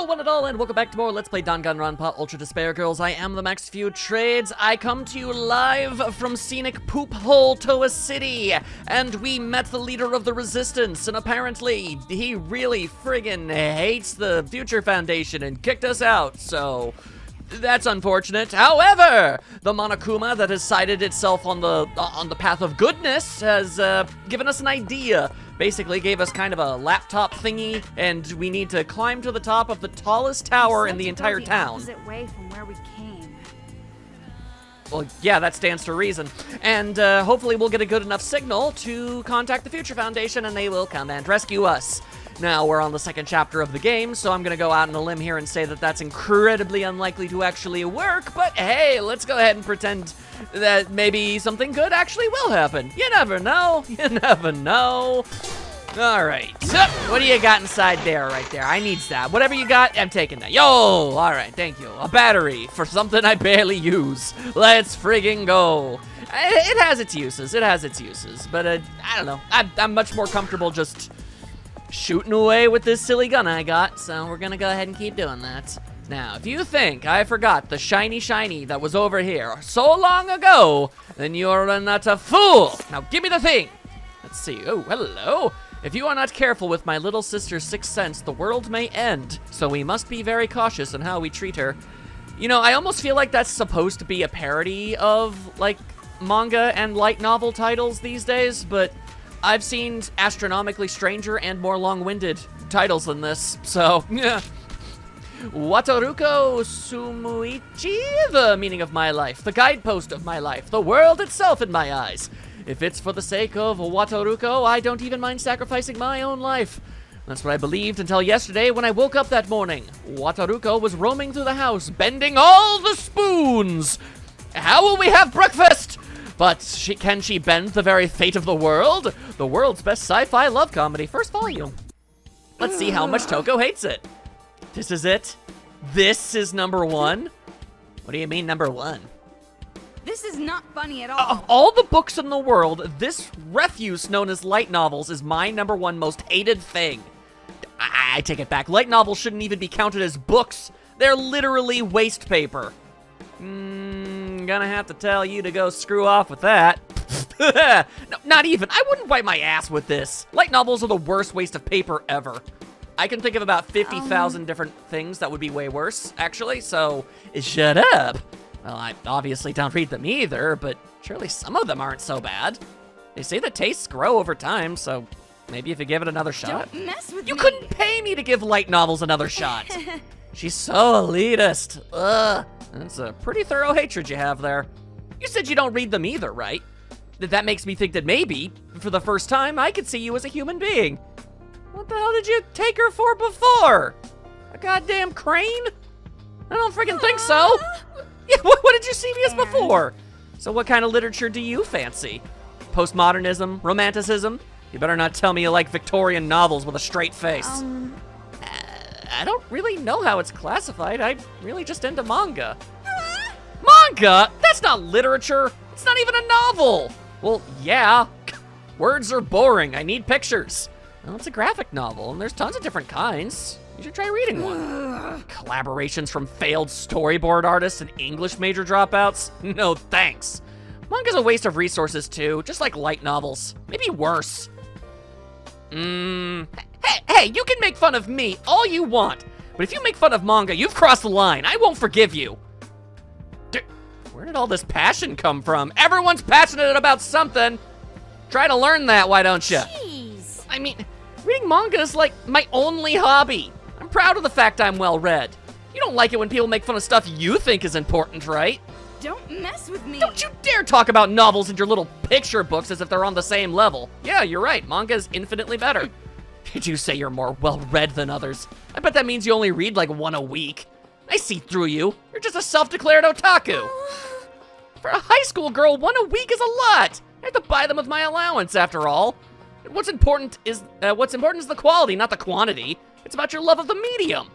one and all, and welcome back to more Let's Play Danganronpa Ultra Despair Girls. I am the Max Few Trades. I come to you live from scenic Poop Hole Toa City, and we met the leader of the Resistance, and apparently he really friggin' hates the Future Foundation and kicked us out, so that's unfortunate. However, the Monokuma that has sighted itself on the path of goodness has given us an idea. Basically gave us kind of a laptop thingy, and we need to climb to the top of the tallest tower in the entire town. Opposite way from where we came. Well, yeah, that stands to reason. And hopefully we'll get a good enough signal to contact the Future Foundation, and they will come and rescue us. Now, we're on the second chapter of the game, so I'm gonna go out on a limb here and say that that's incredibly unlikely to actually work, but hey, let's go ahead and pretend that maybe something good actually will happen. You never know. You never know. All right, so what do you got inside there right there? I need that. Whatever you got, I'm taking that. Yo, all right, thank you. A battery for something I barely use. Let's friggin' go. It has its uses, but I don't know. I'm much more comfortable just shooting away with this silly gun I got, so we're gonna go ahead and keep doing that. Now, if you think I forgot the shiny that was over here so long ago, then you're a nutter fool. Now, give me the thing. Let's see. Oh, hello. If you are not careful with my little sister's sixth sense, the world may end, so we must be very cautious in how we treat her. You know, I almost feel like that's supposed to be a parody of, like, manga and light novel titles these days, but I've seen astronomically stranger and more long-winded titles than this, so, yeah. Wataruko Sumuichi, the meaning of my life, the guidepost of my life, the world itself in my eyes. If it's for the sake of Wataruko, I don't even mind sacrificing my own life. That's what I believed until yesterday when I woke up that morning. Wataruko was roaming through the house, bending all the spoons. How will we have breakfast? But can she bend the very fate of the world? The world's best sci-fi love comedy, first volume. Let's see how much Toko hates it. This is it? This is number one? What do you mean number one? This is not funny at all. Of all the books in the world, this refuse known as light novels is my number one most hated thing. I take it back. Light novels shouldn't even be counted as books. They're literally waste paper. Gonna have to tell you to go screw off with that. No, not even. I wouldn't wipe my ass with this. Light novels are the worst waste of paper ever. I can think of about 50,000 different things that would be way worse, actually, so shut up. Well, I obviously don't read them either, but surely some of them aren't so bad. They say the tastes grow over time, so maybe if you give it another shot. Don't mess with me. You couldn't pay me to give light novels another shot. She's so elitist. Ugh. That's a pretty thorough hatred you have there. You said you don't read them either, right? That makes me think that maybe, for the first time, I could see you as a human being. What the hell did you take her for before? A goddamn crane? I don't freaking think so. Yeah, what did you see me as before? So what kind of literature do you fancy? Postmodernism? Romanticism? You better not tell me you like Victorian novels with a straight face. I don't really know how it's classified. I'm really just into manga. Manga? That's not literature. It's not even a novel. Well, yeah. Words are boring. I need pictures. Well, it's a graphic novel, and there's tons of different kinds. You should try reading one. Collaborations from failed storyboard artists and English major dropouts? No thanks. Manga's a waste of resources too, just like light novels. Maybe worse. Hey, you can make fun of me all you want, but if you make fun of manga, you've crossed the line. I won't forgive you. Where did all this passion come from? Everyone's passionate about something. Try to learn that, why don't you? Jeez. I mean, reading manga is like my only hobby. I'm proud of the fact I'm well read. You don't like it when people make fun of stuff you think is important, right? Don't mess with me. Don't you dare talk about novels in your little picture books as if they're on the same level. Yeah, you're right, manga is infinitely better. Did you say you're more well-read than others? I bet that means you only read like one a week. I see through you. You're just a self-declared otaku. For a high school girl, one a week is a lot. I have to buy them with my allowance, after all. What's important is the quality, not the quantity. It's about your love of the medium.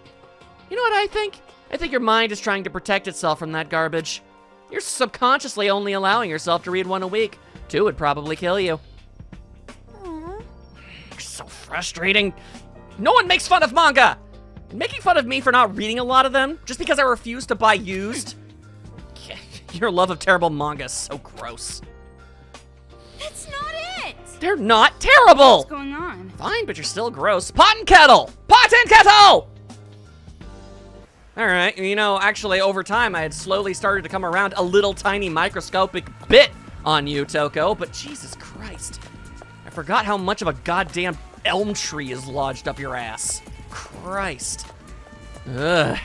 You know what I think? I think your mind is trying to protect itself from that garbage. You're subconsciously only allowing yourself to read one a week. 2 would probably kill you. Aww. So frustrating. No one makes fun of manga. Making fun of me for not reading a lot of them, just because I refuse to buy used. Your love of terrible manga is so gross. That's not it! They're not terrible! What's going on? Fine, but you're still gross. Pot and kettle! Pot and kettle! Alright, you know, actually, over time, I had slowly started to come around a little tiny microscopic bit on you, Toko, but Jesus Christ. I forgot how much of a goddamn elm tree is lodged up your ass. Christ. Ugh.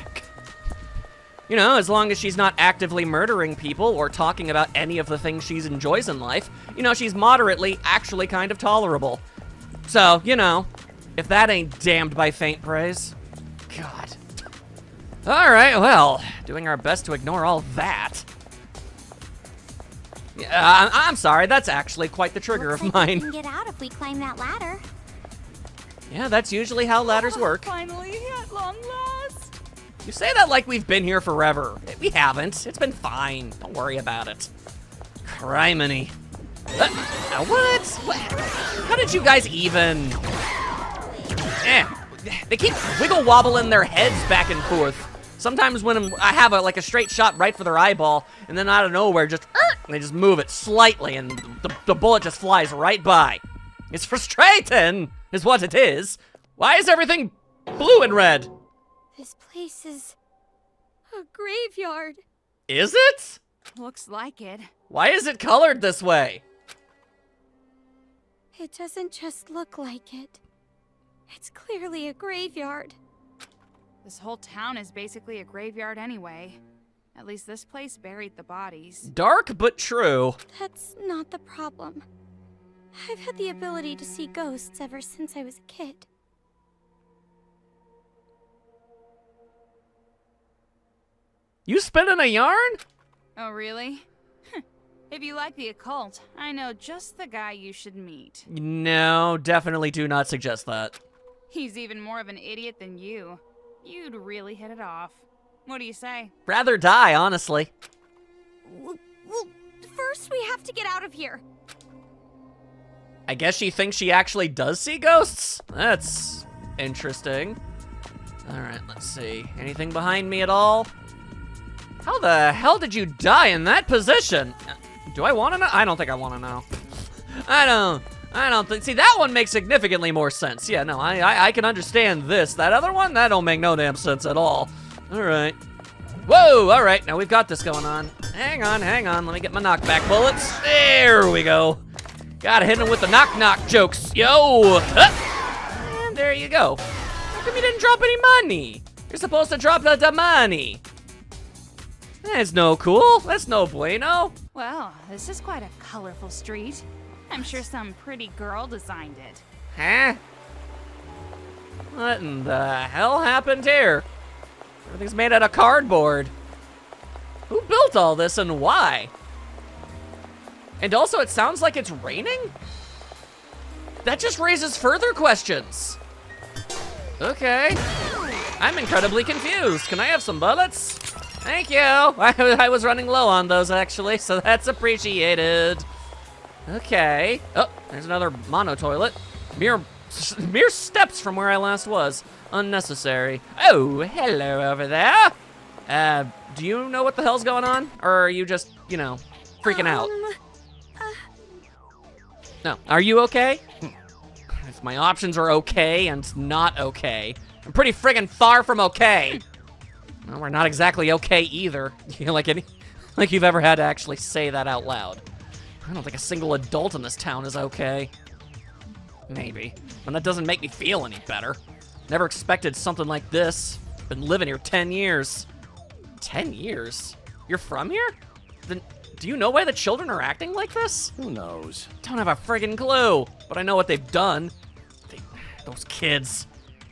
You know, as long as she's not actively murdering people or talking about any of the things she enjoys in life, you know, she's moderately actually kind of tolerable. So, you know, if that ain't damned by faint praise. God. Alright, well, doing our best to ignore all that. Yeah, I'm sorry, that's actually quite the trigger of mine. We can get out if we climb that ladder. Yeah, that's usually how ladders work. Finally, at long last. You say that like we've been here forever. We haven't. It's been fine. Don't worry about it. Criminy. What? How did you guys even? They keep wiggle wobbling their heads back and forth. Sometimes when I have a straight shot right for their eyeball, and then out of nowhere, just they just move it slightly, and the bullet just flies right by. It's frustrating, is what it is. Why is everything blue and red? This place is a graveyard. Is it? Looks like it. Why is it colored this way? It doesn't just look like it. It's clearly a graveyard. This whole town is basically a graveyard anyway. At least this place buried the bodies. Dark but true. That's not the problem. I've had the ability to see ghosts ever since I was a kid. You spinning a yarn? Oh, really? If you like the occult, I know just the guy you should meet. No, definitely do not suggest that. He's even more of an idiot than you. You'd really hit it off. What do you say? Rather die, honestly. Well, first we have to get out of here. I guess she thinks she actually does see ghosts? That's interesting. Alright, let's see. Anything behind me at all? How the hell did you die in that position? Do I want to know? I don't think I want to know. I don't think. See, that one makes significantly more sense. Yeah, no, I can understand this. That other one, that don't make no damn sense at all. All right. Whoa, all right, now we've got this going on. Hang on. Let me get my knockback bullets. There we go. Gotta hit him with the knock jokes. Yo. And there you go. How come you didn't drop any money? You're supposed to drop the money. That's no cool. That's no bueno. Well, this is quite a colorful street. I'm sure some pretty girl designed it. Huh? What in the hell happened here? Everything's made out of cardboard. Who built all this and why? And also, it sounds like it's raining? That just raises further questions. Okay. I'm incredibly confused. Can I have some bullets? Thank you. I was running low on those, actually, so that's appreciated. Okay. Oh, there's another mono toilet. Mere steps from where I last was. Unnecessary. Oh, hello over there. Do you know what the hell's going on? Or are you just, you know, freaking out? No. Are you okay? If my options are okay and not okay, I'm pretty friggin' far from okay. Well, we're not exactly okay either. You know, like you've ever had to actually say that out loud. I don't think a single adult in this town is okay. Maybe, but that doesn't make me feel any better. Never expected something like this. Been living here 10 years. 10 years? You're from here? Then do you know why the children are acting like this? Who knows? Don't have a friggin' clue, but I know what they've done. Those kids.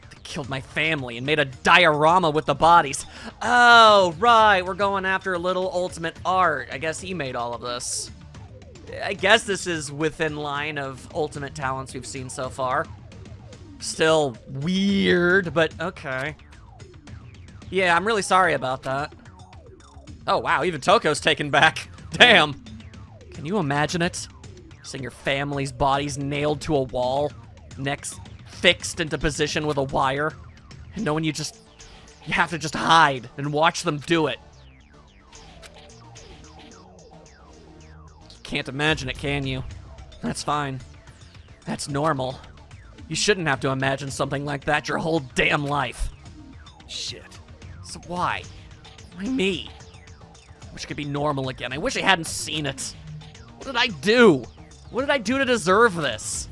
They killed my family and made a diorama with the bodies. Oh, right, we're going after a little ultimate art. I guess he made all of this. I guess this is within line of ultimate talents we've seen so far. Still weird, but okay. Yeah, I'm really sorry about that. Oh, wow, even Toko's taken back. Damn. Can you imagine it? Seeing your family's bodies nailed to a wall, necks fixed into position with a wire, and knowing you just You have to just hide and watch them do it. Can't imagine it, can you? That's fine. That's normal. You shouldn't have to imagine something like that your whole damn life. Shit. So why? Why me? I wish it could be normal again. I wish I hadn't seen it. What did I do? What did I do to deserve this?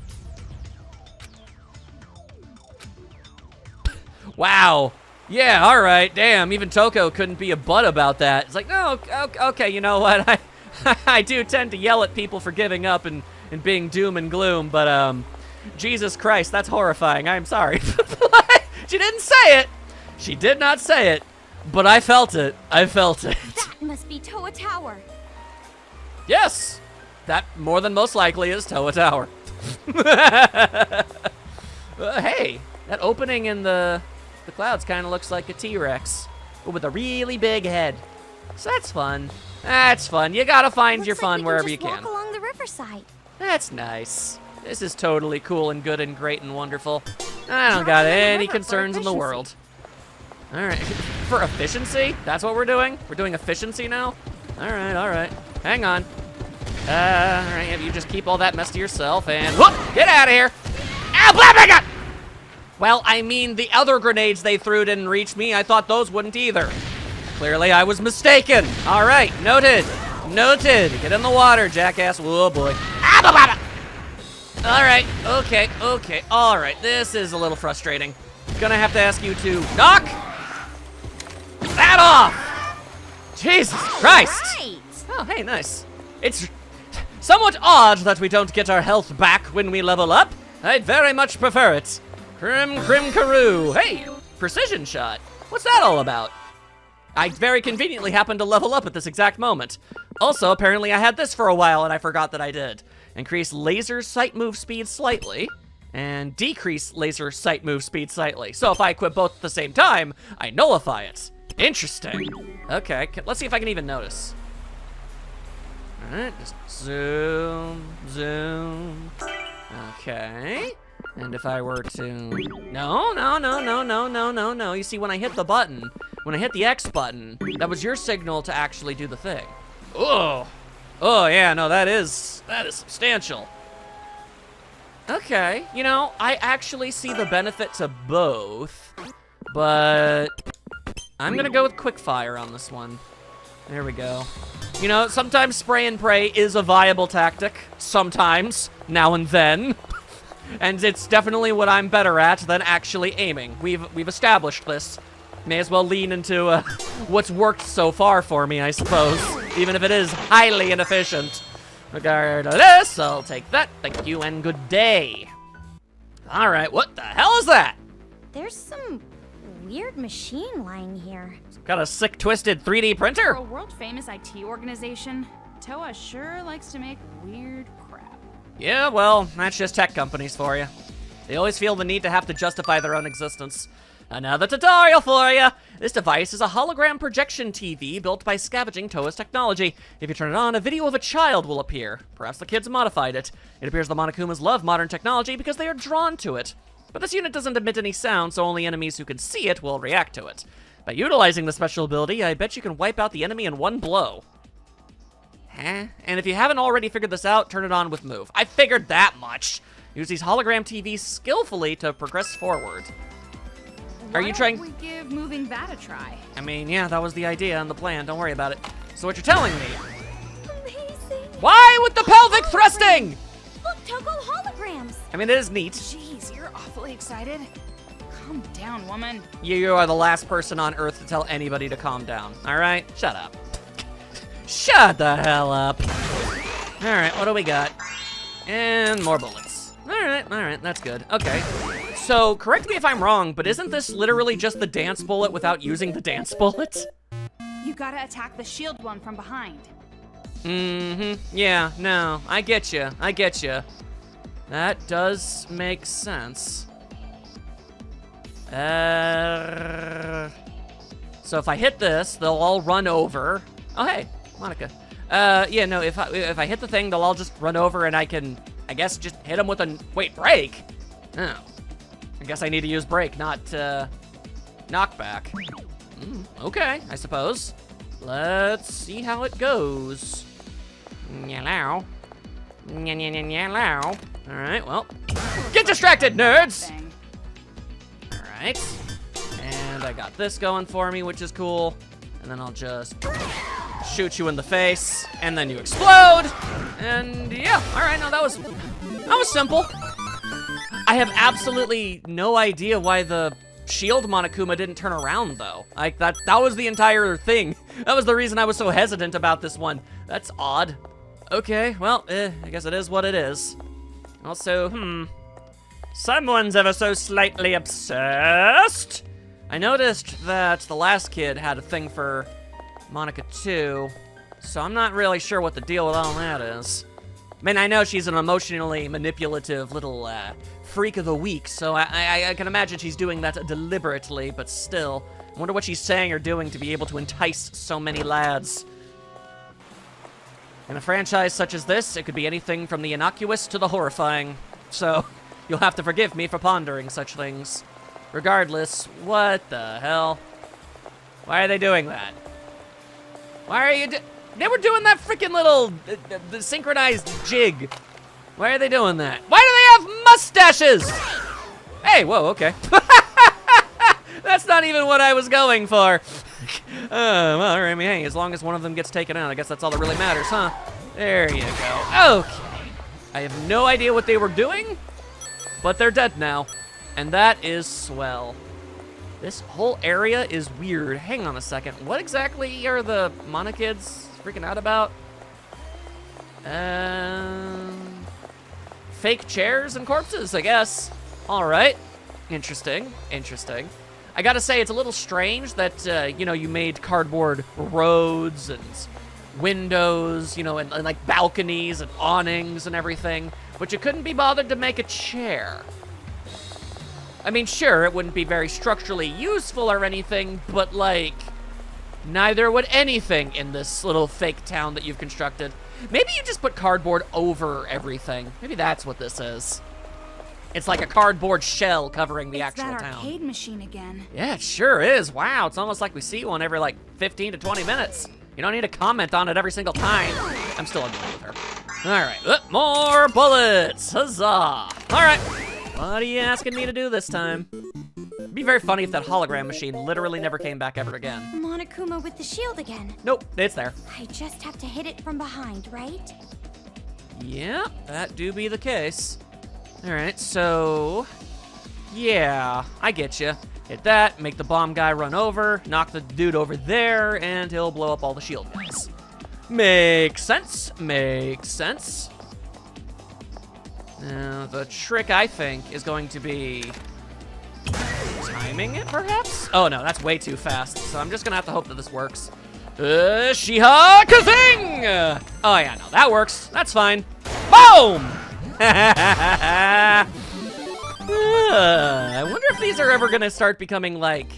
Wow. Yeah, alright. Damn, even Toko couldn't be a butt about that. It's like, no, okay, you know what? I do tend to yell at people for giving up and being doom and gloom, but, Jesus Christ, that's horrifying. I'm sorry. She didn't say it. She did not say it, but I felt it. I felt it. That must be Toa Tower. Yes, that more than most likely is Toa Tower. Hey, that opening in the clouds kind of looks like a T-Rex, but with a really big head. So that's fun. That's fun. You gotta find your fun wherever you can. Walk along the riverside. That's nice. This is totally cool and good and great and wonderful. I don't got any concerns in the world. All right, for efficiency? That's what we're doing? We're doing efficiency now? All right. Hang on. All right, you just keep all that mess to yourself and whoop, get out of here. Ow, blah, blah, blah. Well, I mean, the other grenades they threw didn't reach me. I thought those wouldn't either. Clearly, I was mistaken. All right, noted. Noted. Get in the water, jackass. Oh, boy. Ah, blah, blah, blah. All right, okay. All right, this is a little frustrating. Gonna have to ask you to knock that off. Jesus Christ. Right. Oh, hey, nice. It's somewhat odd that we don't get our health back when we level up. I'd very much prefer it. Crim Karoo. Hey, precision shot. What's that all about? I very conveniently happened to level up at this exact moment. Also, apparently I had this for a while and I forgot that I did. Increase laser sight move speed slightly, and decrease laser sight move speed slightly. So if I equip both at the same time, I nullify it. Interesting. Okay, let's see if I can even notice. All right, just zoom. Okay. And if I were to, no. You see, when I hit the button, when I hit the X button, that was your signal to actually do the thing. Oh yeah, no, that is substantial. Okay, you know, I actually see the benefit to both, but I'm gonna go with quickfire on this one. There we go. You know, sometimes spray and pray is a viable tactic. Sometimes, now and then. And it's definitely what I'm better at than actually aiming. We've established this. May as well lean into what's worked so far for me, I suppose. Even if it is highly inefficient. Regardless, I'll take that. Thank you and good day. All right, what the hell is that? There's some weird machine lying here. Got a sick, twisted 3D For printer? a world-famous IT organization, Toa sure likes to make weird crap. Yeah, well, that's just tech companies for you. They always feel the need to have to justify their own existence. Another tutorial for you! This device is a hologram projection TV built by scavenging Toa's technology. If you turn it on, a video of a child will appear. Perhaps the kids modified it. It appears the Monokumas love modern technology because they are drawn to it. But this unit doesn't emit any sound, so only enemies who can see it will react to it. By utilizing the special ability, I bet you can wipe out the enemy in one blow. Huh? And if you haven't already figured this out, turn it on with move. I figured that much. Use these hologram TVs skillfully to progress forward. Are you trying? Why don't we give moving that a try? I mean, yeah, that was the idea and the plan. Don't worry about it. So what you're telling me? Amazing. Why with the pelvic thrusting? Look, Toko holograms. I mean, it is neat. Jeez, you're awfully excited. Calm down, woman. You are the last person on Earth to tell anybody to calm down. All right, shut up. Shut the hell up. All right, what do we got? And more bullets. All right, that's good. Okay. So, correct me if I'm wrong, but isn't this literally just the dance bullet without using the dance bullet? You gotta attack the shield one from behind. Yeah, no, I get you. That does make sense. So if I hit this, they'll all run over. Oh, hey, Monica. Yeah, no, if I hit the thing, they'll all just run over and I can, I guess, just hit them with a, wait, break? Oh. I guess I need to use break, not knockback. Okay, I suppose. Let's see how it goes. Hello. Hello. All right, well, get distracted, nerds. Thing. All right, and I got this going for me, which is cool. And then I'll just shoot you in the face, and then you explode. And yeah, all right, no, that was simple. I have absolutely no idea why the shield Monokuma didn't turn around, though. Like, that was the entire thing. That was the reason I was so hesitant about this one. That's odd. Okay, well, I guess it is what it is. Also, someone's ever so slightly obsessed. I noticed that the last kid had a thing for Monica too, so I'm not really sure what the deal with all that is. I mean, I know she's an emotionally manipulative little freak of the week, so I can imagine she's doing that deliberately, but still. I wonder what she's saying or doing to be able to entice so many lads. In a franchise such as this, it could be anything from the innocuous to the horrifying. So, you'll have to forgive me for pondering such things. Regardless, what the hell? Why are they doing that? Why are you they were doing that freaking little the synchronized jig. Why are they doing that? Why do they have mustaches? Hey, whoa, okay. That's not even what I was going for. Well, I mean, hey, as long as one of them gets taken out, I guess that's all that really matters, huh? There you go. Okay. I have no idea what they were doing, but they're dead now. And that is swell. This whole area is weird. Hang on a second. What exactly are the Mana kids freaking out about? Fake chairs and corpses, I guess. All right. Interesting. Interesting. I gotta say, it's a little strange that, you know, you made cardboard roads and windows, you know, and like balconies and awnings and everything, but you couldn't be bothered to make a chair. I mean, sure, it wouldn't be very structurally useful or anything, but like, neither would anything in this little fake town that you've constructed. Maybe you just put cardboard over everything. Maybe that's what this is. It's like a cardboard shell covering the actual town. It's that arcade machine again. Yeah, it sure is. Wow, it's almost like we see one every like 15 to 20 minutes. You don't need to comment on it every single time. I'm still annoyed with her. All right, more bullets. Huzzah. All right, what are you asking me to do this time? It'd be very funny if that hologram machine literally never came back ever again. Monokuma with the shield again. Nope, it's there. I just have to hit it from behind, right? Yeah, that do be the case. All right, so, yeah, I get you. Hit that, make the bomb guy run over, knock the dude over there, and he'll blow up all the shield guys. Makes sense, makes sense. Now, the trick, I think, is going to be timing it, perhaps? Oh, no, that's way too fast, so I'm just gonna have to hope that this works. Shiha Kazing! Oh, yeah, no, that works. That's fine. Boom! I wonder if these are ever gonna start becoming, like,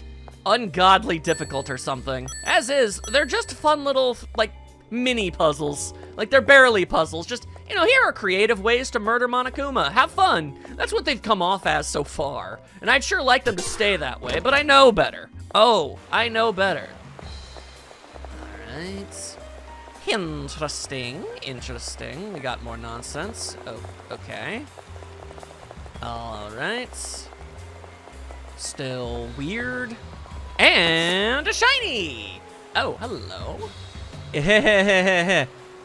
ungodly difficult or something. As is, they're just fun little, like, mini puzzles. Like, they're barely puzzles. Just, you know, here are creative ways to murder Monokuma. Have fun. That's what they've come off as so far. And I'd sure like them to stay that way, but I know better. Oh, I know better. All right. Interesting, interesting. We got more nonsense. Oh, okay. All right. Still weird. And a shiny! Oh, hello.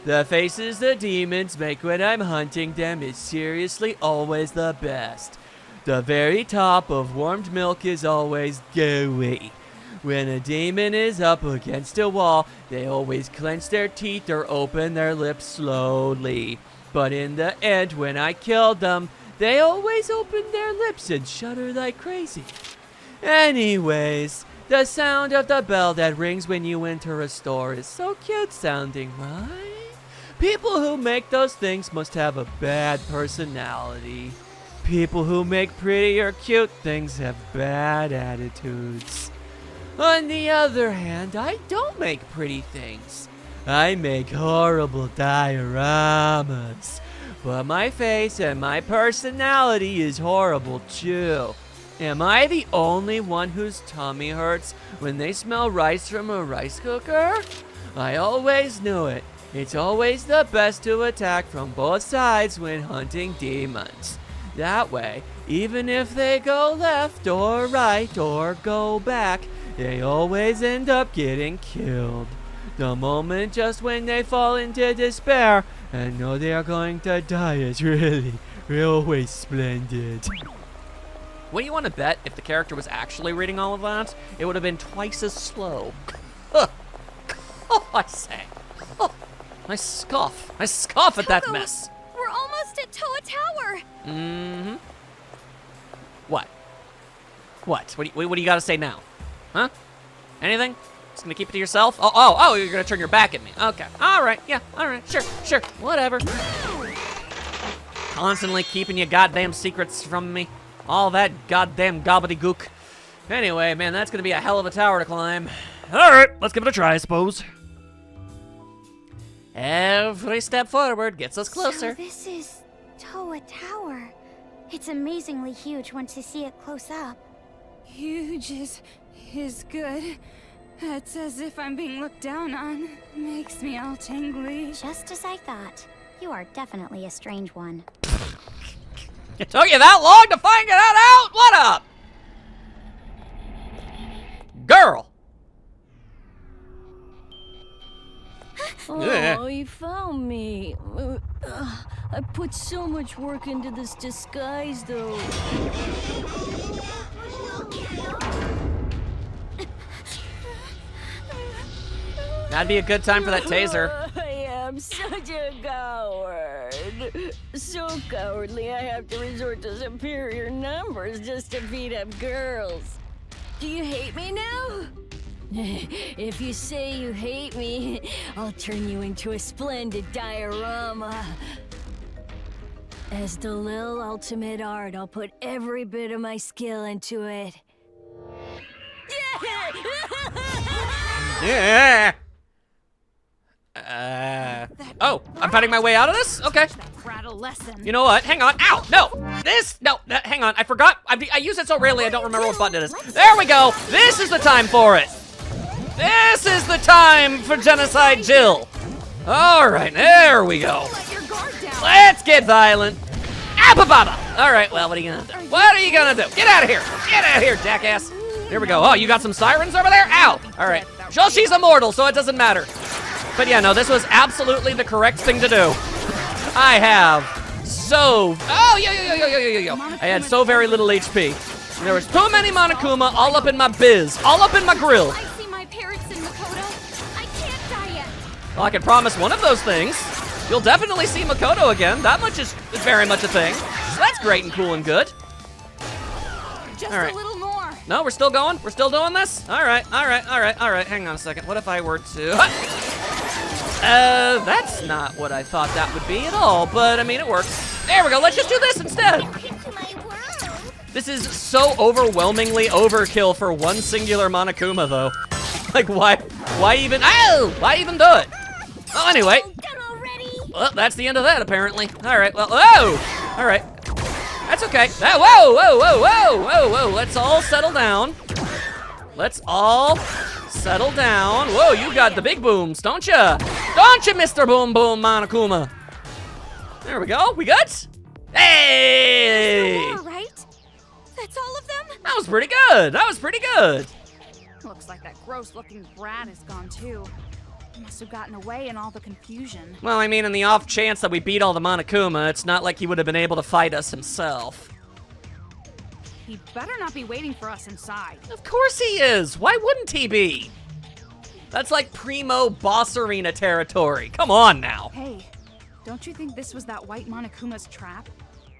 The faces the demons make when I'm hunting them is seriously always the best. The very top of warmed milk is always gooey. When a demon is up against a wall, they always clench their teeth or open their lips slowly. But in the end, when I killed them, they always open their lips and shudder like crazy. Anyways, the sound of the bell that rings when you enter a store is so cute sounding, right? People who make those things must have a bad personality. People who make pretty or cute things have bad attitudes. On the other hand, I don't make pretty things. I make horrible dioramas. But my face and my personality is horrible too. Am I the only one whose tummy hurts when they smell rice from a rice cooker? I always knew it. It's always the best to attack from both sides when hunting demons. That way, even if they go left or right or go back, they always end up getting killed. The moment just when they fall into despair and know they are going to die is really, always splendid. What do you want to bet if the character was actually reading all of that? It would have been twice as slow. Oh, I say. Oh, I scoff. I scoff at that mess. We're almost at Toa Tower. Mm-hmm. What? What? What do you got to say now? Huh? Anything? Just gonna keep it to yourself? Oh, you're gonna turn your back at me. Okay. All right. Yeah. All right. Sure. Whatever. Constantly keeping your goddamn secrets from me. All that goddamn gobbledygook. Anyway, man, that's gonna be a hell of a tower to climb. All right, let's give it a try, I suppose. Every step forward gets us closer. So this is Toa Tower. It's amazingly huge once you see it close up. Huge is good. It's as if I'm being looked down on. Makes me all tingly. Just as I thought. You are definitely a strange one. It took you that long to find that out? What up? Girl. Oh, you found me. I put so much work into this disguise, though. That'd be a good time for that taser. I am such a coward. So cowardly, I have to resort to superior numbers just to beat up girls. Do you hate me now? If you say you hate me, I'll turn you into a splendid diorama. As the Lil Ultimate Art, I'll put every bit of my skill into it. Yeah. Oh, I'm finding my way out of this? Okay. Brat a lesson. You know what? Hang on. Ow! No! Hang on. I forgot. I use it so rarely I don't remember what button it is. There we go! This is the time for it! This is the time for Genocide Jill! Alright, there we go. Let your guard down. Let's get violent. Abba-baba! Alright, well, what are you gonna do? What are you gonna do? Get out of here! Get out of here, jackass! Here we go. Oh, you got some sirens over there? Ow! Alright. Well, she's immortal, so it doesn't matter. But yeah, no, this was absolutely the correct thing to do. I have so... Oh, yo. I had so very little HP. There was too many Monokuma all up in my biz, all up in my grill. I see my parents in Makoto. I can't die yet. Well, I can promise one of those things. You'll definitely see Makoto again. That much is very much a thing. So that's great and cool and good. Just All right. a little more. No, we're still going? We're still doing this? All right. Hang on a second. What if I were to... That's not what I thought that would be at all, but I mean, it works. There we go. Let's just do this instead. Into my world. This is so overwhelmingly overkill for one singular Monokuma, though. Like, why even... Oh! Why even do it? Well, anyway. Done already. Well, that's the end of that, apparently. All right, well, whoa! All right. That's okay. Whoa! Let's all settle down. Let's all settle down. Whoa, you got the big booms, don't ya? Don't you, Mr. Boom Boom Monokuma? There we go. We good? Hey! All right. That's all of them? That was pretty good. Looks like that gross-looking brat is gone too. He must have gotten away in all the confusion. Well, I mean, in the off chance that we beat all the Monokuma, it's not like he would have been able to fight us himself. He better not be waiting for us inside. Of course he is. Why wouldn't he be? That's like primo boss arena territory. Come on now. Hey, don't you think this was that white Monokuma's trap?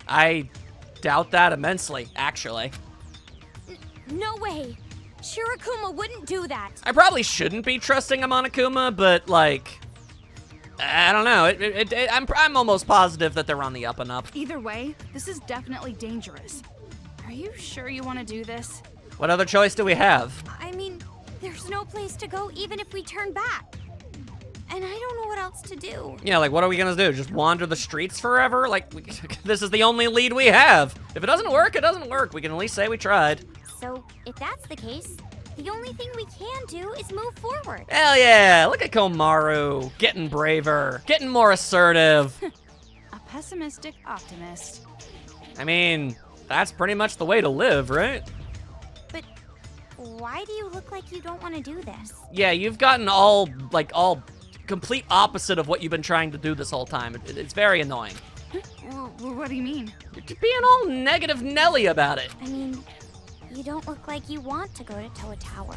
I doubt that immensely, actually. No way. Shirokuma wouldn't do that. I probably shouldn't be trusting a Monokuma, but like, I don't know. I'm almost positive that they're on the up and up. Either way, this is definitely dangerous. Are you sure you want to do this? What other choice do we have? I mean, there's no place to go even if we turn back. and I don't know what else to do. Yeah, like, what are we gonna do? Just wander the streets forever? Like, this is the only lead we have. If it doesn't work, it doesn't work. We can at least say we tried. So, if that's the case, the only thing we can do is move forward. Hell yeah, look at Komaru. Getting braver, getting more assertive. A pessimistic optimist. I mean, that's pretty much the way to live, right? But why do you look like you don't want to do this? Yeah, you've gotten all complete opposite of what you've been trying to do this whole time. It's very annoying. What do you mean? You're just being all negative Nelly about it. I mean, you don't look like you want to go to Toa Tower.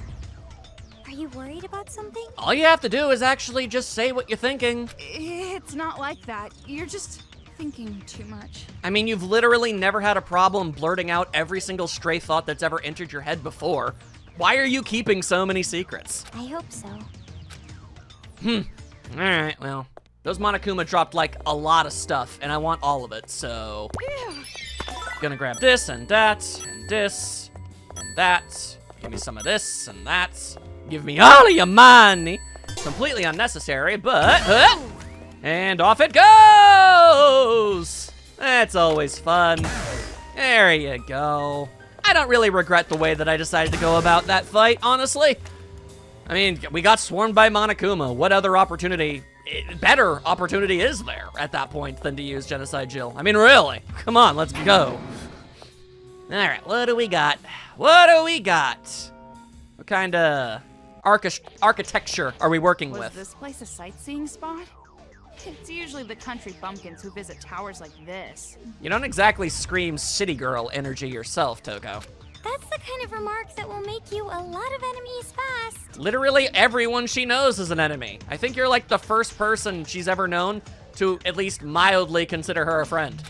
Are you worried about something? All you have to do is actually just say what you're thinking. It's not like that. You're just thinking too much. I mean, you've literally never had a problem blurting out every single stray thought that's ever entered your head before. Why are you keeping so many secrets? I hope so. Alright, well, those Monokuma dropped like a lot of stuff, and I want all of it, so... Gonna grab this, and that, and this, and that. Give me some of this, and that. Give me all of your money. Completely unnecessary, but... and off it goes! That's always fun. There you go. I don't really regret the way that I decided to go about that fight, honestly. I mean, we got swarmed by Monokuma. What other better opportunity is there at that point than to use Genocide Jill? I mean, really? Come on, let's go. All right, what do we got? What do we got? What kind of architecture are we working Was with? this place a sightseeing spot? It's usually the country bumpkins who visit towers like this. You don't exactly scream city girl energy yourself, Toko. That's the kind of remark that will make you a lot of enemies fast. Literally everyone she knows is an enemy. I think you're like the first person she's ever known to at least mildly consider her a friend.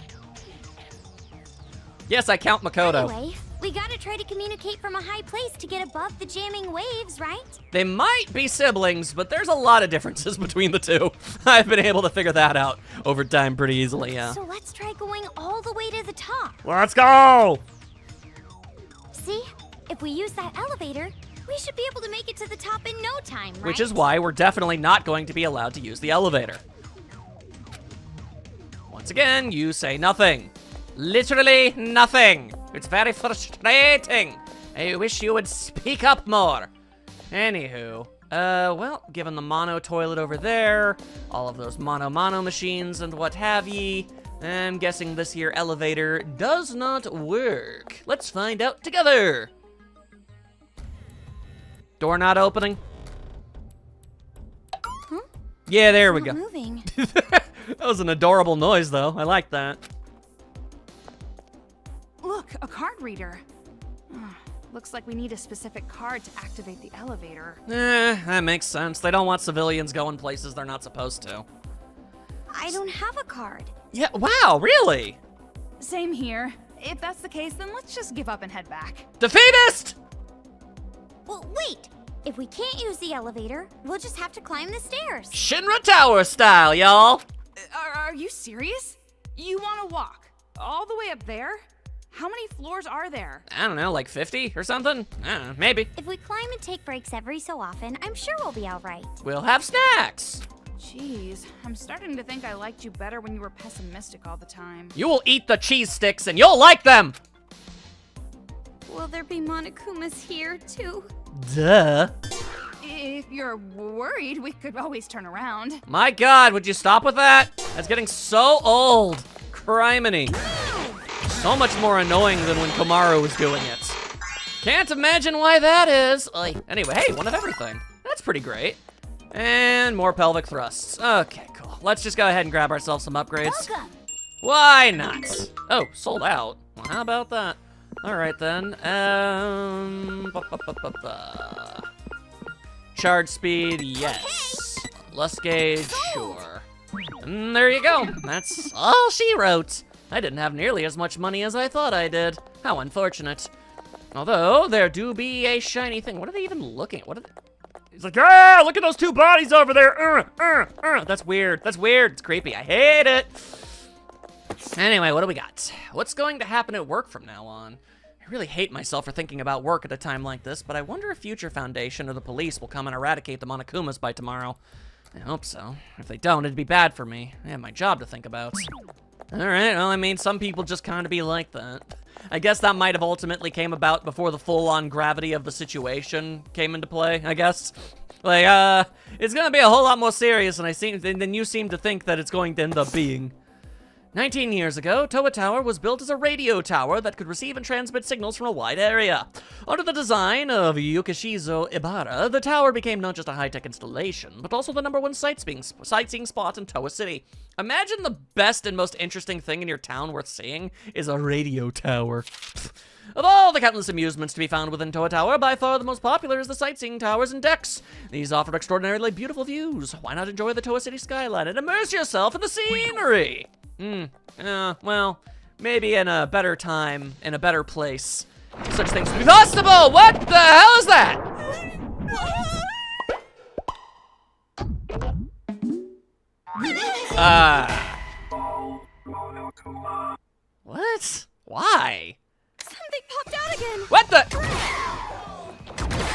Yes, I count Makoto. Anyway, we gotta try to communicate from a high place to get above the jamming waves, right? They might be siblings, but there's a lot of differences between the two. I've been able to figure that out over time pretty easily, yeah. So let's try going all the way to the top. Let's go! See? If we use that elevator, we should be able to make it to the top in no time, right? Which is why we're definitely not going to be allowed to use the elevator. Once again, you say nothing. Literally nothing. It's very frustrating. I wish you would speak up more. Anywho, well, given the mono toilet over there, all of those mono machines and what have ye, I'm guessing this here elevator does not work. Let's find out together. Door not opening? Huh? Yeah, there we Not go. moving. That was an adorable noise, though. I like that. Look, a card reader. Looks like we need a specific card to activate the elevator. That makes sense. They don't want civilians going places they're not supposed to. I don't have a card. Yeah, wow, really? Same here. If that's the case, then let's just give up and head back. Defeatist! Well, wait. If we can't use the elevator, we'll just have to climb the stairs. Shinra Tower style, y'all. Are you serious? You want to walk all the way up there? How many floors are there? I don't know, like 50 or something? I don't know, maybe. If we climb and take breaks every so often, I'm sure we'll be all right. We'll have snacks. Jeez, I'm starting to think I liked you better when you were pessimistic all the time. You will eat the cheese sticks and you'll like them. Will there be Monokumas here, too? Duh. If you're worried, we could always turn around. My God, would you stop with that? That's getting so old. Criminy. So much more annoying than when Komaru was doing it. Can't imagine why that is. Anyway, hey, one of everything. That's pretty great. And more pelvic thrusts. Okay, cool. Let's just go ahead and grab ourselves some upgrades. Welcome. Why not? Oh, sold out. Well, how about that? All right then. Charge speed, yes. Lust gauge, sure. And there you go. That's all she wrote. I didn't have nearly as much money as I thought I did. How unfortunate. Although, there do be a shiny thing. What are they even looking at? What are they? He's like, ah, look at those two bodies over there. That's weird. That's weird. It's creepy. I hate it. Anyway, what do we got? What's going to happen at work from now on? I really hate myself for thinking about work at a time like this, but I wonder if Future Foundation or the police will come and eradicate the Monokumas by tomorrow. I hope so. If they don't, it'd be bad for me. I have my job to think about. Alright, well, I mean, some people just kind of be like that. I guess that might have ultimately came about before the full-on gravity of the situation came into play, I guess. Like, it's gonna be a whole lot more serious than you seem to think that it's going to end up being. 19 years ago, Towa Tower was built as a radio tower that could receive and transmit signals from a wide area. Under the design of Yukishizo Ibara, the tower became not just a high-tech installation, but also the #1 sightseeing spot in Towa City. Imagine the best and most interesting thing in your town worth seeing is a radio tower. Of all the countless amusements to be found within Towa Tower, by far the most popular is the sightseeing towers and decks. These offer extraordinarily beautiful views. Why not enjoy the Towa City skyline and immerse yourself in the scenery? Well, maybe in a better time, in a better place, such things would be possible! What the hell is that? What? Why? Something popped out again. What the?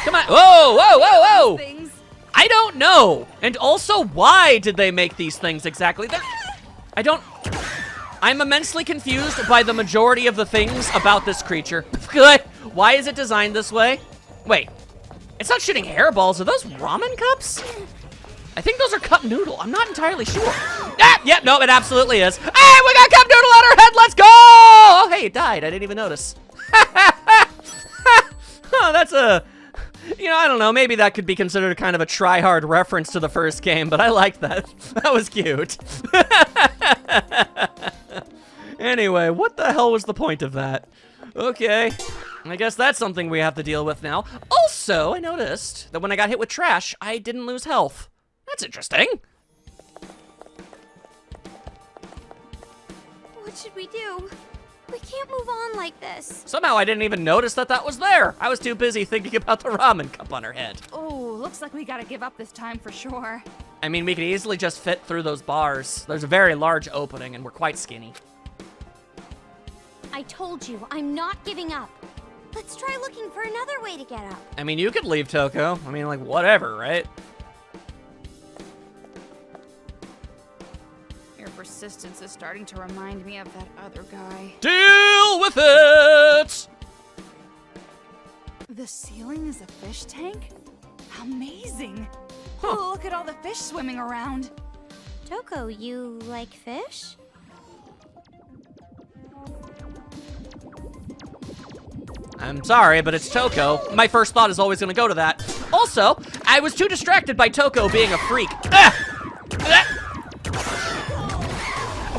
Come on. Whoa, whoa, whoa, whoa. Things. I don't know. And also, why did they make these things exactly? I'm immensely confused by the majority of the things about this creature. Why is it designed this way? Wait, it's not shooting hairballs. Are those ramen cups? I think those are cup noodle. I'm not entirely sure. Ah, yep, no, it absolutely is. Hey, we got cup noodle on our head. Let's go. Oh, hey, it died. I didn't even notice. Oh, that's a... I don't know, maybe that could be considered kind of a try-hard reference to the first game, but I liked that. That was cute. Anyway, what the hell was the point of that? Okay, I guess that's something we have to deal with now. Also, I noticed that when I got hit with trash, I didn't lose health. That's interesting. What should we do? We can't move on like this. Somehow I didn't even notice that that was there. I was too busy thinking about the ramen cup on her head. Oh, looks like we gotta give up this time for sure. I mean, we could easily just fit through those bars. There's a very large opening, and we're quite skinny. I told you, I'm not giving up. Let's try looking for another way to get up. I mean, you could leave, Toko. I mean, like, whatever, right? Your persistence is starting to remind me of that other guy. Deal with it! The ceiling is a fish tank? Amazing! Huh. Oh, look at all the fish swimming around. Toko, you like fish? I'm sorry, but it's Toko. My first thought is always gonna go to that. Also, I was too distracted by Toko being a freak.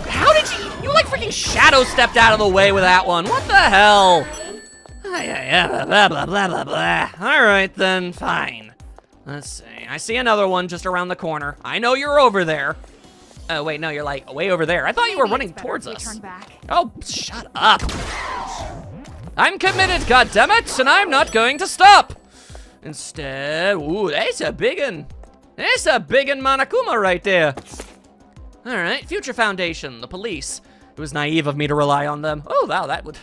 How did you like freaking shadow stepped out of the way with that one? What the hell? Blah, blah, blah, blah, blah. All right, then, fine. Let's see. I see another one just around the corner. I know you're over there. Oh, wait, no, you're like way over there. I thought you were running towards us. Turn back. Oh, shut up. I'm committed, goddammit, and I'm not going to stop. Instead, ooh, that's a biggin'. That's a biggin' Monokuma right there. All right, Future Foundation, the police. It was naive of me to rely on them. Oh, wow, that would...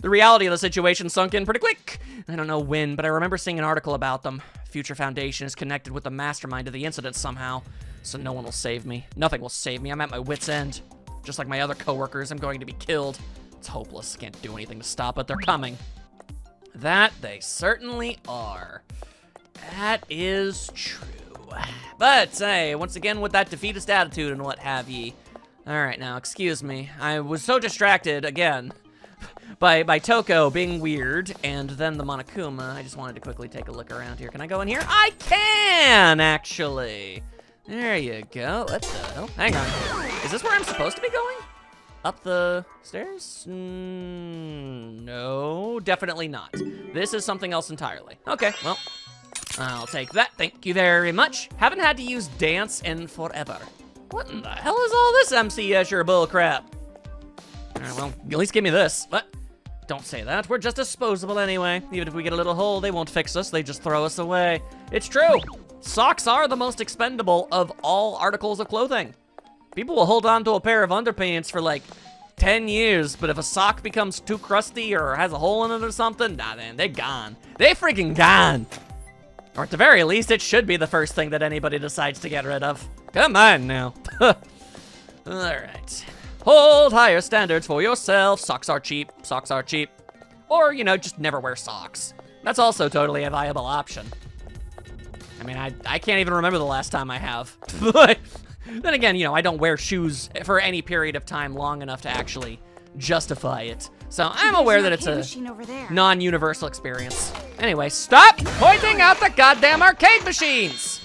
The reality of the situation sunk in pretty quick. I don't know when, but I remember seeing an article about them. Future Foundation is connected with the mastermind of the incident somehow, so no one will save me. Nothing will save me. I'm at my wit's end. Just like my other coworkers, I'm going to be killed. It's hopeless. Can't do anything to stop it. They're coming. That they certainly are. That is true. But, hey, once again, with that defeatist attitude and what have ye. All right, now, excuse me. I was so distracted, again, by Toko being weird, and then the Monokuma. I just wanted to quickly take a look around here. Can I go in here? I can, actually. There you go. What the hell? Hang on. Is this where I'm supposed to be going? Up the stairs? No, definitely not. This is something else entirely. Okay, well, I'll take that. Thank you very much. Haven't had to use dance in forever. What in the hell is all this MC Escher bullcrap? All right, well, at least give me this. What? Don't say that. We're just disposable anyway. Even if we get a little hole, they won't fix us. They just throw us away. It's true. Socks are the most expendable of all articles of clothing. People will hold on to a pair of underpants for like 10 years, but if a sock becomes too crusty or has a hole in it or something, nah, man, they're gone. They're freaking gone. Or at the very least, it should be the first thing that anybody decides to get rid of. Come on now. Alright. Hold higher standards for yourself. Socks are cheap. Socks are cheap. Or, you know, just never wear socks. That's also totally a viable option. I mean, I can't even remember the last time I have. But then again, you know, I don't wear shoes for any period of time long enough to actually justify it. So I'm aware that it's a non-universal experience. Anyway, stop pointing out the goddamn arcade machines!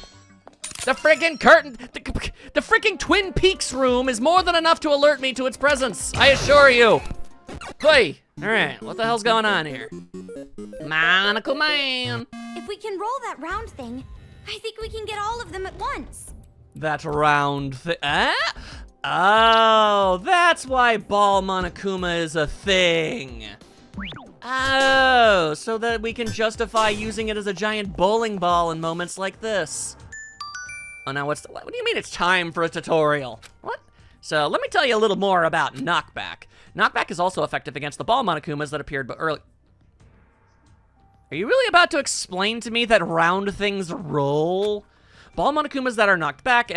The freaking curtain, the freaking Twin Peaks room is more than enough to alert me to its presence, I assure you. Hey, all right, what the hell's going on here? Monocle Man. If we can roll that round thing, I think we can get all of them at once. That round thing, Oh, that's why Ball Monokuma is a thing. Oh, so that we can justify using it as a giant bowling ball in moments like this. Oh, now what do you mean it's time for a tutorial? What? So let me tell you a little more about Knockback. Knockback is also effective against the Ball Monokumas that appeared but early. Are you really about to explain to me that round things roll? Ball Monokumas that are knocked back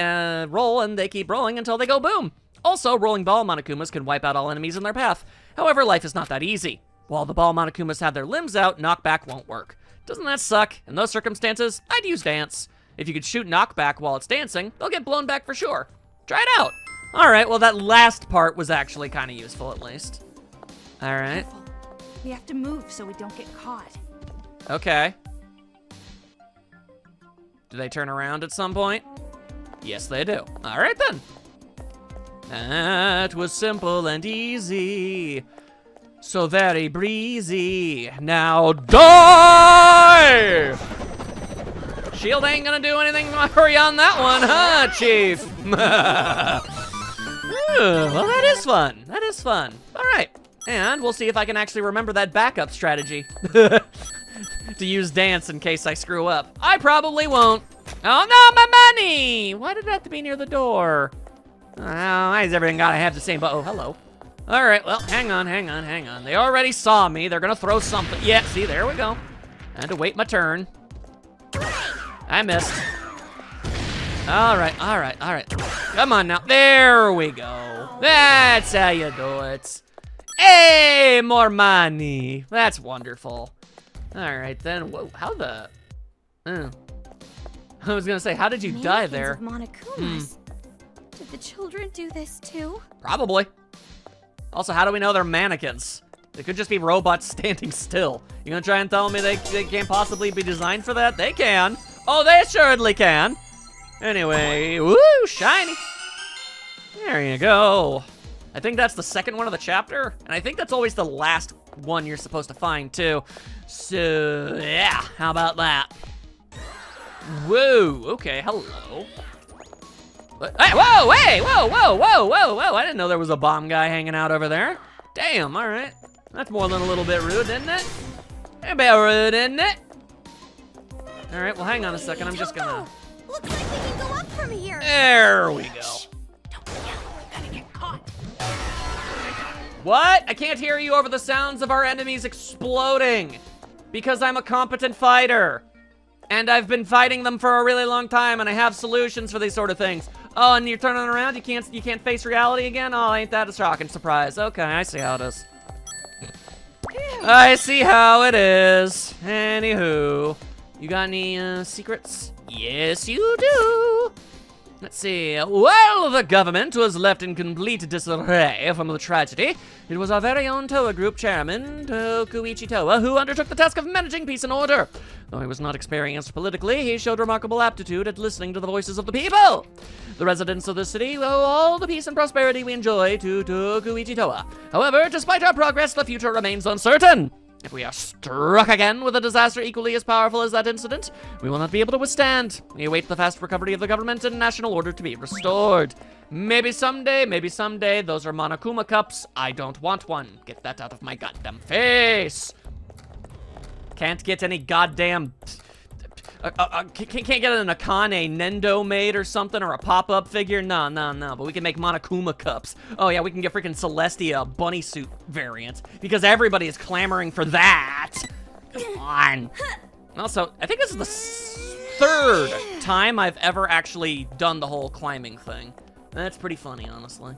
roll, and they keep rolling until they go boom. Also, rolling Ball Monokumas can wipe out all enemies in their path. However, life is not that easy. While the Ball Monokumas have their limbs out, Knockback won't work. Doesn't that suck? In those circumstances, I'd use Dance. If you could shoot Knockback while it's dancing, they'll get blown back for sure. Try it out. All right, well, that last part was actually kind of useful, at least. All right. Careful. We have to move so we don't get caught. Okay. Do they turn around at some point? Yes, they do. All right, then. That was simple and easy. So very breezy. Now die! Shield ain't gonna do anything for you on that one, huh, Chief? Well, that is fun. That is fun. All right. And we'll see if I can actually remember that backup strategy. To use Dance in case I screw up. I probably won't. Oh no, my money! Why did it have to be near the door? Oh, why is everything gotta have the same oh, hello. All right, well, hang on. They already saw me. They're gonna throw something. Yeah, see, there we go. I had to wait my turn. I missed. All right. Come on now, there we go. That's how you do it. Hey, more money. That's wonderful. All right, then, whoa, how the, I was gonna say, how did you die there? Monokumas. Did the children do this too? Probably. Also, how do we know they're mannequins? They could just be robots standing still. You gonna try and tell me they can't possibly be designed for that? They can. Oh, they assuredly can. Anyway, woo, shiny. There you go. I think that's the second one of the chapter, and I think that's always the last one you're supposed to find too. So, yeah, how about that? Whoa, okay, hello. Hey, whoa, hey, whoa, I didn't know there was a bomb guy hanging out over there. Damn, all right. That's more than a little bit rude, isn't it? A bit rude, isn't it? All right, well, hang on a second, I'm just gonna... Looks like we can go up from here. There we go. Don't yell, we're gonna get caught. What? I can't hear you over the sounds of our enemies exploding because I'm a competent fighter. And I've been fighting them for a really long time, and I have solutions for these sort of things. Oh, and you're turning around? You can't face reality again? Oh, ain't that a shocking surprise? Okay, I see how it is. I see how it is. Anywho, you got any secrets? Yes, you do. Let's see. While the government was left in complete disarray from the tragedy, it was our very own Toa Group chairman, Tokuichi Toa, who undertook the task of managing peace and order. Though he was not experienced politically, he showed remarkable aptitude at listening to the voices of the people. The residents of the city owe all the peace and prosperity we enjoy to Tokuichi Toa. However, despite our progress, the future remains uncertain. If we are struck again with a disaster equally as powerful as that incident, we will not be able to withstand. We await the fast recovery of the government and national order to be restored. Maybe someday, those are Monokuma cups. I don't want one. Get that out of my goddamn face. Can't get any goddamn... can't get an Akane Nendo made or something, or a pop-up figure? No, but we can make Monokuma cups. Oh yeah, we can get freaking Celestia bunny suit variant, because everybody is clamoring for that. Come on. Also, I think this is the third time I've ever actually done the whole climbing thing. That's pretty funny, honestly.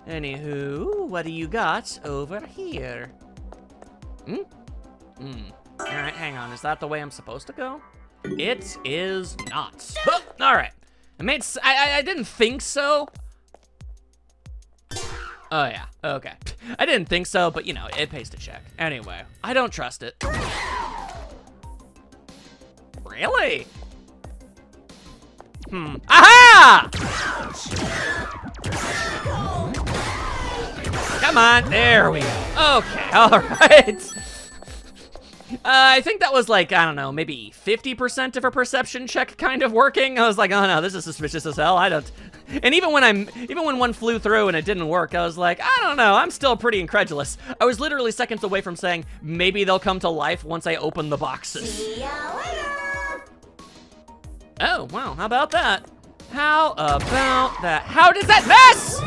Anywho, what do you got over here? Alright, hang on. Is that the way I'm supposed to go? It is not. Alright. I didn't think so. Oh, yeah. Okay. I didn't think so, but, you know, it pays to check. Anyway, I don't trust it. Really? Aha! Come on. There we go. Okay. All right. I think that was like, I don't know, maybe 50% of a perception check kind of working. I was like, oh no, this is suspicious as hell. I don't. And even when one flew through and it didn't work, I was like, I don't know, I'm still pretty incredulous. I was literally seconds away from saying, maybe they'll come to life once I open the boxes. See ya later. Oh, wow, how about that? How about that? How does that mess?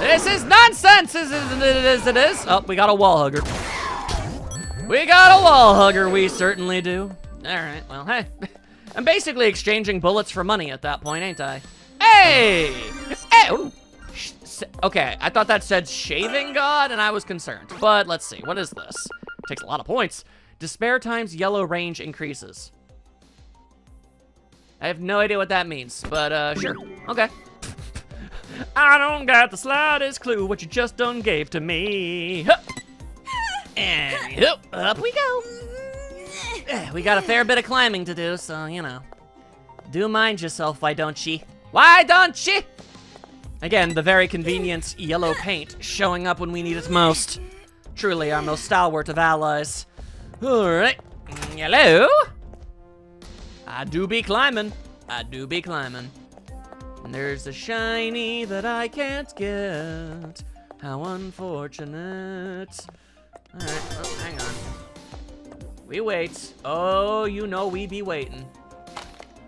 This is nonsense, it is. Oh, we got a wall hugger. We got a wall hugger, we certainly do. All right, well, hey. I'm basically exchanging bullets for money at that point, ain't I? Hey! Hey! Ooh. Okay, I thought that said shaving god, and I was concerned. But let's see, what is this? Takes a lot of points. Despair times yellow range increases. I have no idea what that means, but sure, okay. I don't got the slightest clue what you just done gave to me. Huh. And up we go. We got a fair bit of climbing to do, so, you know. Do mind yourself, why don't ye? Why don't ye? Again, the very convenient yellow paint showing up when we need it most. Truly our most stalwart of allies. All right, hello? I do be climbing. I do be climbing. And there's a shiny that I can't get. How unfortunate. All right, oh, hang on. We wait. Oh, you know we be waiting.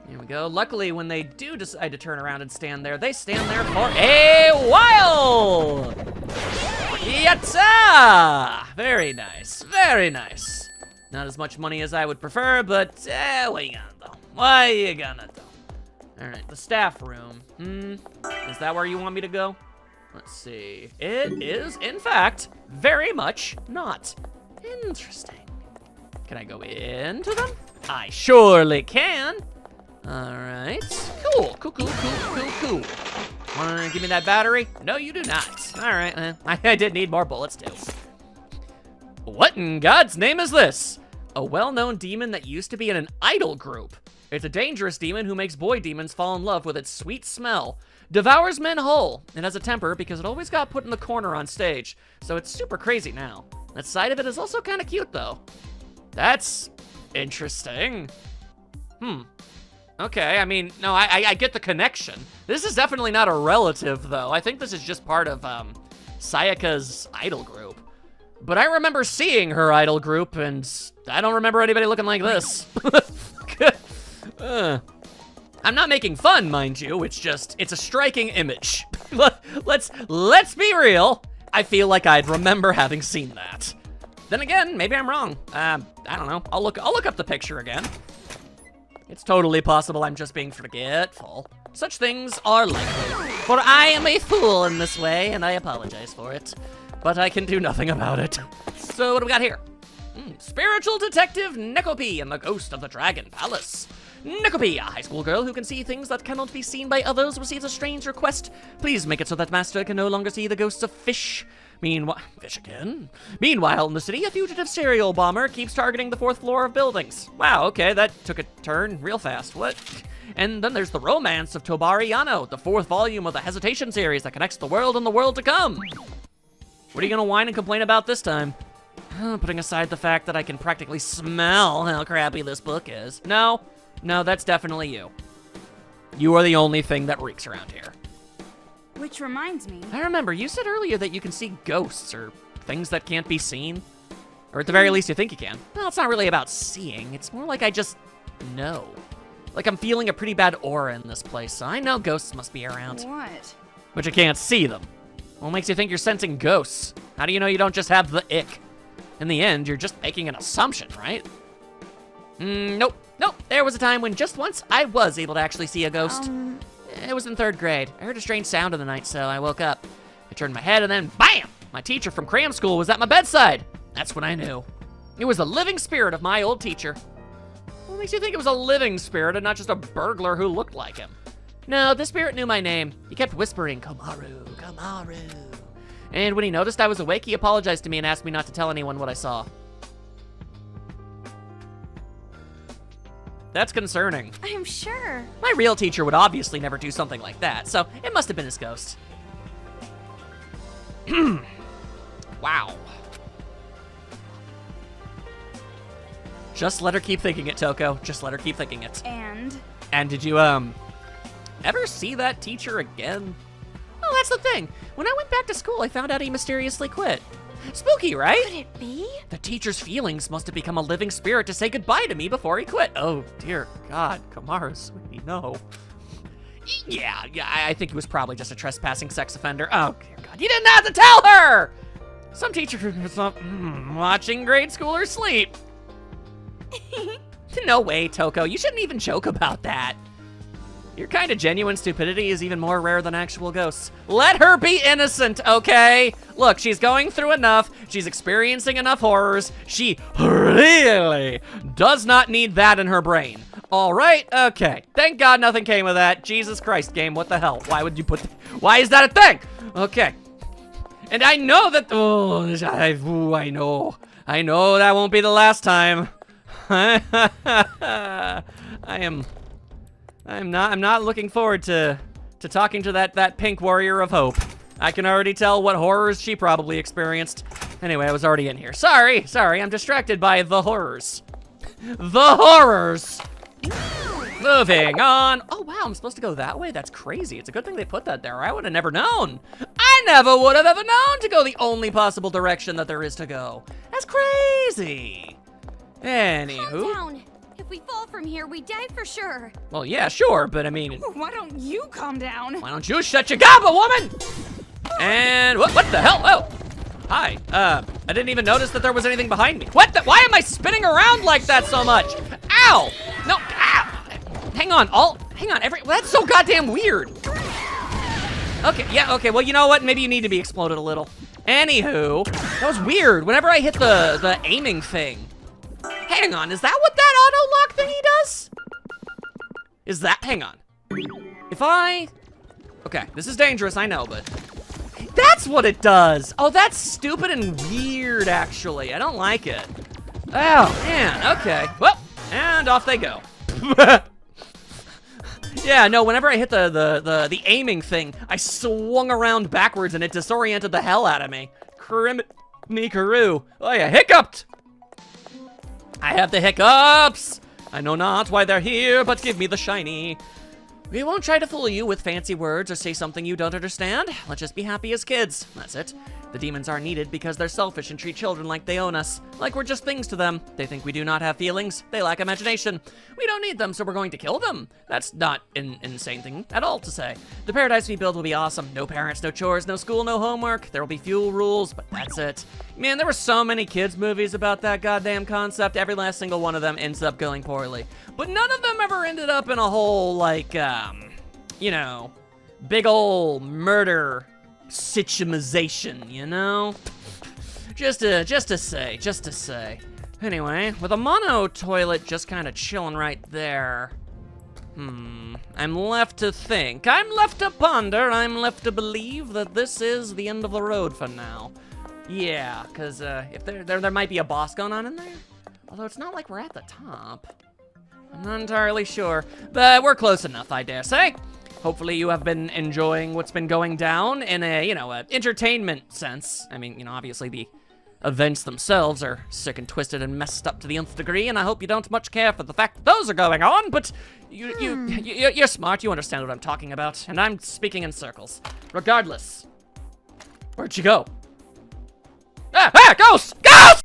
Here we go. Luckily, when they do decide to turn around and stand there, they stand there for a while. Yatta! Very nice, very nice. Not as much money as I would prefer, but what you gonna do? What you gonna do? All right, the staff room. Is that where you want me to go? Let's see. It is, in fact, very much not. Interesting. Can I go into them? I surely can. All right. Cool. Wanna give me that battery? No, you do not. All right, I did need more bullets too. What in God's name is this? A well-known demon that used to be in an idol group. It's a dangerous demon who makes boy demons fall in love with its sweet smell. Devours men whole. It has a temper because it always got put in the corner on stage, so it's super crazy now. That side of it is also kind of cute, though. That's interesting. Okay, I mean, no, I get the connection. This is definitely not a relative, though. I think this is just part of Sayaka's idol group. But I remember seeing her idol group, and I don't remember anybody looking like this. I'm not making fun, mind you. It's a striking image. Let's be real. I feel like I'd remember having seen that. Then again, maybe I'm wrong. I don't know. I'll look up the picture again. It's totally possible I'm just being forgetful. Such things are likely. For I am a fool in this way, and I apologize for it. But I can do nothing about it. So what do we got here? Spiritual Detective Nekopi and the Ghost of the Dragon Palace. Nekopi, a high school girl who can see things that cannot be seen by others, receives a strange request. Please make it so that Master can no longer see the ghosts of fish. Fish again? Meanwhile, in the city, a fugitive serial bomber keeps targeting the 4th floor of buildings. Wow, okay, that took a turn real fast. What? And then there's the Romance of Tobari Yano, the 4th volume of the Hesitation series that connects the world and the world to come. What are you gonna whine and complain about this time? Putting aside the fact that I can practically smell how crappy this book is. No, that's definitely you. You are the only thing that reeks around here. Which reminds me. I remember, you said earlier that you can see ghosts or things that can't be seen. Or at the very least you think you can. Well, it's not really about seeing. It's more like I just know. Like I'm feeling a pretty bad aura in this place, so I know ghosts must be around. What? But you can't see them. What makes you think you're sensing ghosts? How do you know you don't just have the ick? In the end, you're just making an assumption, right? Nope. There was a time when just once I was able to actually see a ghost. It was in 3rd grade. I heard a strange sound in the night, so I woke up. I turned my head and then BAM! My teacher from cram school was at my bedside. That's when I knew. It was the living spirit of my old teacher. What makes you think it was a living spirit and not just a burglar who looked like him? No, the spirit knew my name. He kept whispering, Komaru, Komaru. And when he noticed I was awake, he apologized to me and asked me not to tell anyone what I saw. That's concerning. I'm sure. My real teacher would obviously never do something like that, so it must have been his ghost. Wow. Just let her keep thinking it, Toko. Just let her keep thinking it. And did you, ever see that teacher again? Oh, that's the thing. When I went back to school, I found out he mysteriously quit. Spooky, right? Could it be? The teacher's feelings must have become a living spirit to say goodbye to me before he quit. Oh, dear God. Komaru, sweetie, no. Yeah, I think he was probably just a trespassing sex offender. Oh, dear God. You didn't have to tell her! Some teacher was watching grade schoolers sleep. No way, Toko. You shouldn't even joke about that. Your kind of genuine stupidity is even more rare than actual ghosts. Let her be innocent, okay? Look, she's going through enough. She's experiencing enough horrors. She really does not need that in her brain. All right, okay. Thank God nothing came of that. Jesus Christ, game, what the hell? Why would you put, why is that a thing? Okay. And I know that, I know that won't be the last time. I'm not looking forward to talking to that pink warrior of hope. I can already tell what horrors she probably experienced. Anyway, I was already in here. Sorry, I'm distracted by the horrors. The horrors! Moving on. Oh wow, I'm supposed to go that way? That's crazy. It's a good thing they put that there. I would have never known. I never would have ever known to go the only possible direction that there is to go. That's crazy. Anywho. Calm down. If we fall from here, we die for sure. Well, yeah, sure, but I mean... Why don't you calm down? Why don't you shut your gobble, woman? And what the hell? Oh, hi. I didn't even notice that there was anything behind me. What the? Why am I spinning around like that so much? Ow! No, ow! Hang on, that's so goddamn weird. Okay, yeah, okay, well, you know what? Maybe you need to be exploded a little. Anywho, that was weird. Whenever I hit the aiming thing. Hang on, is that what that auto lock thingy does? Is that, hang on. Okay, this is dangerous, I know, but that's what it does. Oh, that's stupid and weird, actually. I don't like it. Oh, man, okay. Well, and off they go. Yeah, no, whenever I hit the aiming thing, I swung around backwards and it disoriented the hell out of me. Criminy-caroo. Oh, yeah, hiccuped. I have the hiccups. I know not why they're here, but give me the shiny. We won't try to fool you with fancy words or say something you don't understand. Let's just be happy as kids. That's it. The demons are needed because they're selfish and treat children like they own us. Like we're just things to them. They think we do not have feelings. They lack imagination. We don't need them, so we're going to kill them. That's not an insane thing at all to say. The paradise we build will be awesome. No parents, no chores, no school, no homework. There will be fuel rules, but that's it. Man, there were so many kids' movies about that goddamn concept. Every last single one of them ends up going poorly. But none of them ever ended up in a whole, like, you know, big ol' murder situation, you know? Just to say. Anyway, with a mono toilet just kind of chilling right there. I'm left to think. I'm left to ponder. I'm left to believe that this is the end of the road for now. Yeah, because if there might be a boss going on in there. Although it's not like we're at the top. I'm not entirely sure, but we're close enough, I dare say. Hopefully you have been enjoying what's been going down in a, you know, a entertainment sense. I mean, you know, obviously the events themselves are sick and twisted and messed up to the nth degree, and I hope you don't much care for the fact that those are going on, but you're smart, you understand what I'm talking about, and I'm speaking in circles. Regardless. Where'd you go? Ah, ghost! Ghost!